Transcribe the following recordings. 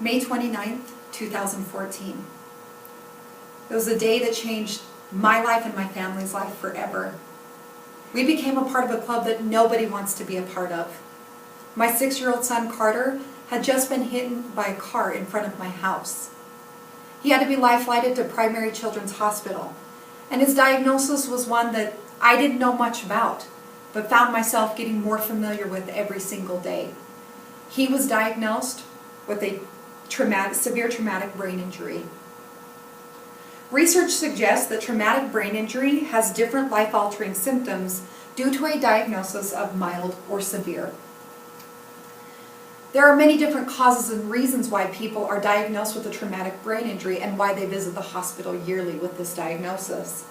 May 29th, 2014. It was a day that changed my life and my family's life forever. We became a part of a club that nobody wants to be a part of. My 6-year-old son, Carter, had just been hit by a car in front of my house. He had to be life-flighted to Primary Children's Hospital, and his diagnosis was one that I didn't know much about, but found myself getting more familiar with every single day. He was diagnosed with a severe traumatic brain injury. Research suggests that traumatic brain injury has different life-altering symptoms due to a diagnosis of mild or severe. There are many different causes and reasons why people are diagnosed with a traumatic brain injury and why they visit the hospital yearly with this diagnosis.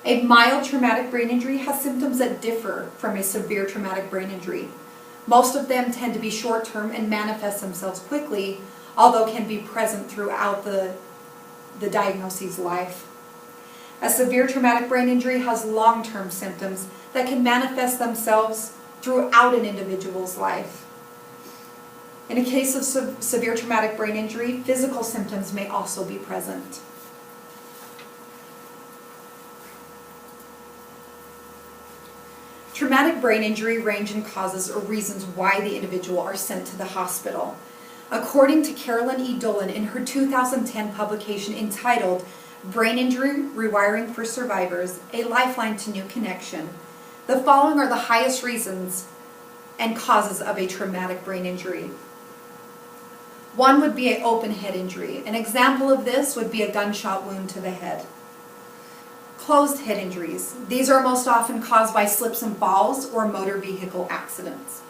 A mild traumatic brain injury has symptoms that differ from a severe traumatic brain injury. Most of them tend to be short-term and manifest themselves quickly, although can be present throughout the diagnosee's life. A severe traumatic brain injury has long-term symptoms that can manifest themselves throughout an individual's life. In a case of severe traumatic brain injury, physical symptoms may also be present. Traumatic brain injury range in causes or reasons why the individual are sent to the hospital. According to Carolyn E. Dolan in her 2010 publication entitled Brain Injury Rewiring for Survivors, A Lifeline to New Connection, the following are the highest reasons and causes of a traumatic brain injury. One would be an open head injury. An example of this would be a gunshot wound to the head. Closed head injuries. These are most often caused by slips and falls or motor vehicle accidents.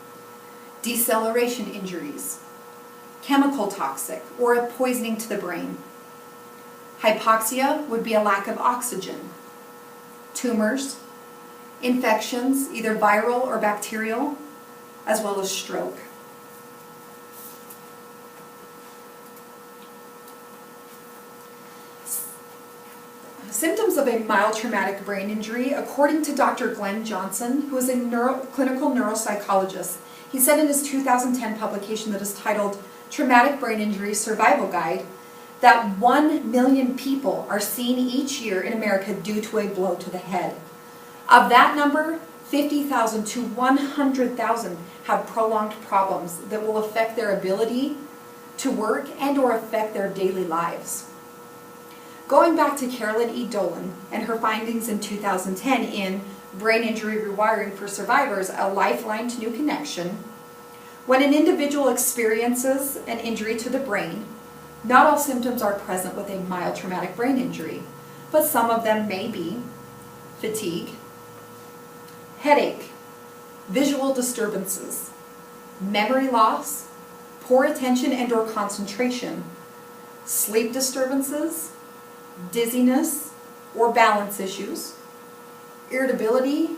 Deceleration injuries. Chemical toxic or a poisoning to the brain. Hypoxia would be a lack of oxygen. Tumors. Infections, either viral or bacterial, as well as stroke. Symptoms of a mild traumatic brain injury, according to Dr. Glenn Johnson, who is a clinical neuropsychologist. He said in his 2010 publication that is titled Traumatic Brain Injury Survival Guide that 1 million people are seen each year in America due to a blow to the head. Of that number, 50,000 to 100,000 have prolonged problems that will affect their ability to work and or affect their daily lives. Going back to Carolyn E. Dolan and her findings in 2010 in Brain Injury Rewiring for Survivors, A Lifeline to New Connection, when an individual experiences an injury to the brain, not all symptoms are present with a mild traumatic brain injury, but some of them may be fatigue, headache, visual disturbances, memory loss, poor attention and or concentration, sleep disturbances, dizziness or balance issues, irritability,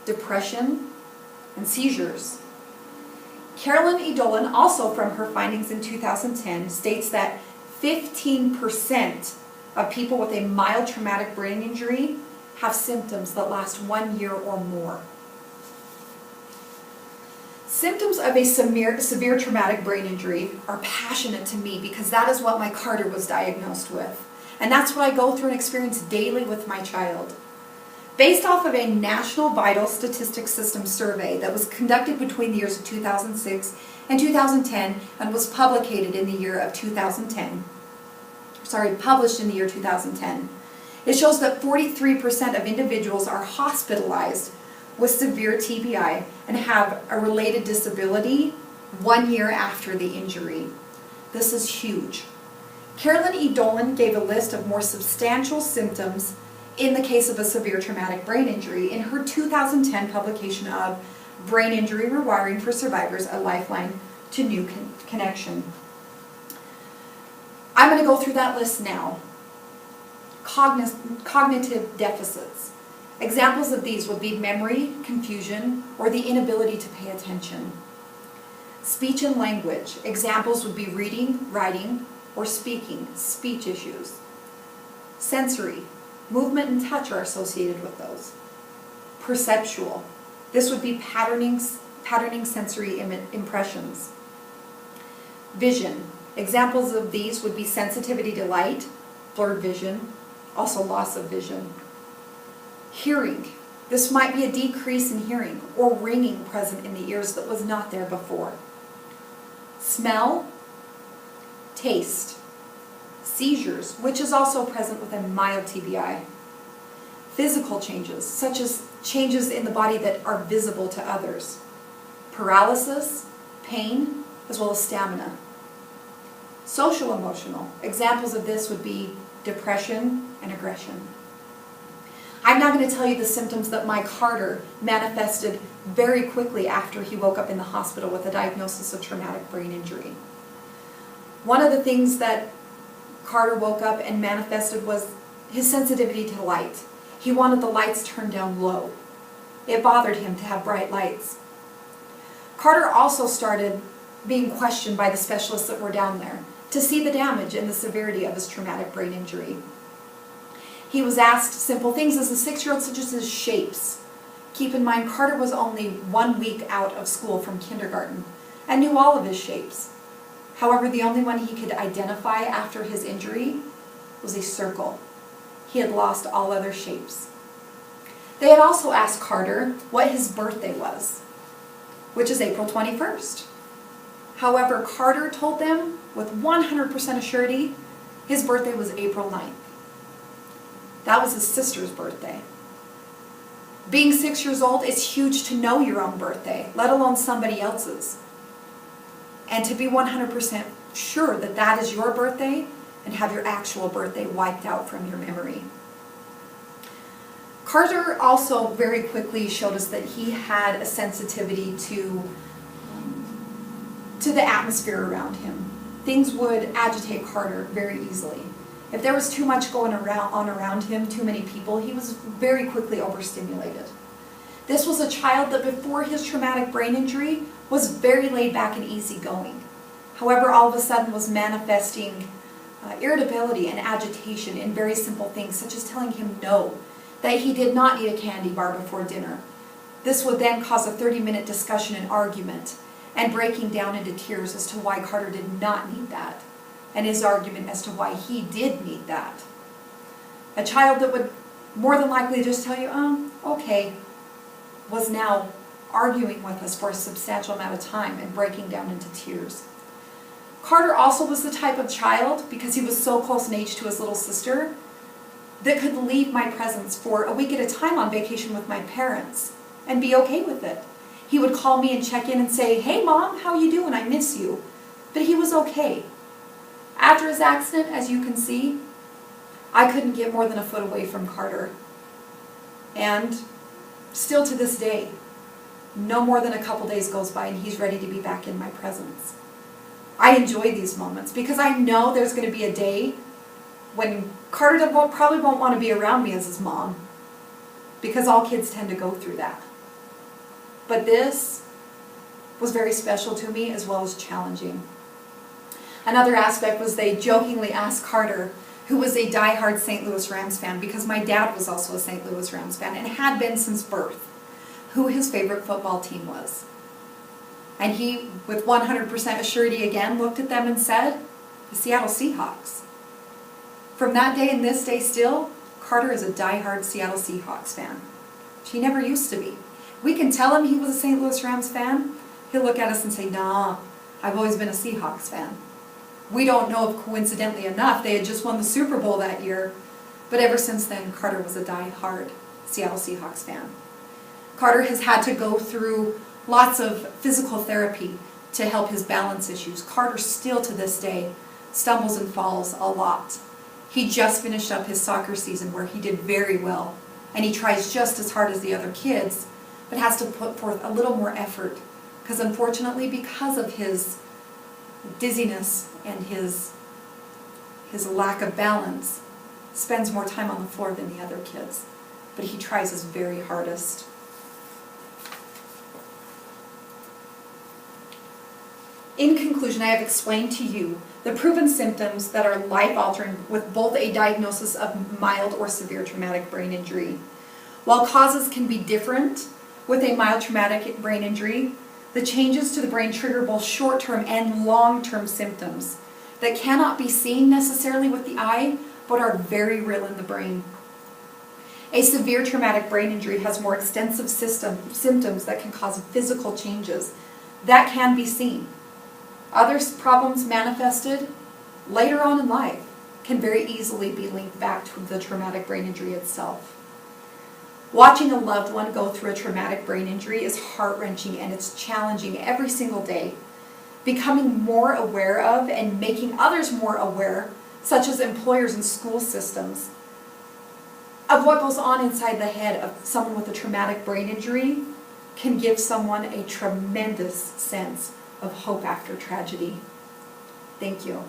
depression, and seizures. Carolyn E. Dolan, also from her findings in 2010, states that 15% of people with a mild traumatic brain injury have symptoms that last 1 year or more. Symptoms of a severe traumatic brain injury are passionate to me because that is what my Carter was diagnosed with. And that's what I go through and experience daily with my child. Based off of a National Vital Statistics System survey that was conducted between the years of 2006 and 2010 and was published in the year 2010, it shows that 43% of individuals are hospitalized with severe TBI and have a related disability 1 year after the injury. This is huge. Carolyn E. Dolan gave a list of more substantial symptoms in the case of a severe traumatic brain injury in her 2010 publication of Brain Injury Rewiring for Survivors, A Lifeline to New Connection. I'm going to go through that list now. Cognitive deficits. Examples of these would be memory, confusion, or the inability to pay attention. Speech and language. Examples would be reading, writing, or speaking, speech issues. Sensory. Movement and touch are associated with those. Perceptual. This would be patterning sensory impressions. Vision. Examples of these would be sensitivity to light, blurred vision, also loss of vision. Hearing. This might be a decrease in hearing or ringing present in the ears that was not there before. Smell, taste, seizures, which is also present with a mild TBI. Physical changes, such as changes in the body that are visible to others. Paralysis, pain, as well as stamina. Social emotional. Examples of this would be depression and aggression. I'm now going to tell you the symptoms that my Carter manifested very quickly after he woke up in the hospital with a diagnosis of traumatic brain injury. One of the things that Carter woke up and manifested was his sensitivity to light. He wanted the lights turned down low. It bothered him to have bright lights. Carter also started being questioned by the specialists that were down there to see the damage and the severity of his traumatic brain injury. He was asked simple things as a 6-year-old, such as his shapes. Keep in mind, Carter was only 1 week out of school from kindergarten and knew all of his shapes. However, the only one he could identify after his injury was a circle. He had lost all other shapes. They had also asked Carter what his birthday was, which is April 21st. However, Carter told them with 100% assurity his birthday was April 9th. That was his sister's birthday. Being 6 years old, it's huge to know your own birthday, let alone somebody else's. And to be 100% sure that that is your birthday and have your actual birthday wiped out from your memory. Carter also very quickly showed us that he had a sensitivity to the atmosphere around him. Things would agitate Carter very easily. If there was too much going on around him, too many people, he was very quickly overstimulated. This was a child that before his traumatic brain injury was very laid back and easygoing. However, all of a sudden was manifesting irritability and agitation in very simple things, such as telling him no, that he did not need a candy bar before dinner. This would then cause a 30-minute discussion and argument, and breaking down into tears as to why Carter did not need that, and his argument as to why he did need that. A child that would more than likely just tell you, okay, was now arguing with us for a substantial amount of time and breaking down into tears. Carter also was the type of child, because he was so close in age to his little sister, that could leave my presence for a week at a time on vacation with my parents and be okay with it. He would call me and check in and say, "Hey Mom, how you doing? I miss you." But he was okay. After his accident, as you can see, I couldn't get more than a foot away from Carter. And still to this day, no more than a couple days goes by and he's ready to be back in my presence. I enjoy these moments because I know there's going to be a day when Carter probably won't want to be around me as his mom, because all kids tend to go through that. But this was very special to me as well as challenging. Another aspect was they jokingly asked Carter, who was a diehard St. Louis Rams fan, because my dad was also a St. Louis Rams fan and had been since birth, who his favorite football team was. And he, with 100% assurity again, looked at them and said, the Seattle Seahawks. From that day and this day still, Carter is a diehard Seattle Seahawks fan. He never used to be. We can tell him he was a St. Louis Rams fan. He'll look at us and say, "Nah, I've always been a Seahawks fan." We don't know if coincidentally enough they had just won the Super Bowl that year, but ever since then, Carter was a diehard Seattle Seahawks fan. Carter has had to go through lots of physical therapy to help his balance issues. Carter still to this day stumbles and falls a lot. He just finished up his soccer season where he did very well, and he tries just as hard as the other kids, but has to put forth a little more effort, because unfortunately, because of his dizziness and his lack of balance, spends more time on the floor than the other kids, but he tries his very hardest. In conclusion, I have explained to you the proven symptoms that are life-altering with both a diagnosis of mild or severe traumatic brain injury. While causes can be different with a mild traumatic brain injury, the changes to the brain trigger both short-term and long-term symptoms, that cannot be seen necessarily with the eye, but are very real in the brain. A severe traumatic brain injury has more extensive symptoms that can cause physical changes that can be seen. Other problems manifested later on in life can very easily be linked back to the traumatic brain injury itself. Watching a loved one go through a traumatic brain injury is heart-wrenching and it's challenging every single day. Becoming more aware of and making others more aware, such as employers and school systems, of what goes on inside the head of someone with a traumatic brain injury can give someone a tremendous sense of hope after tragedy. Thank you.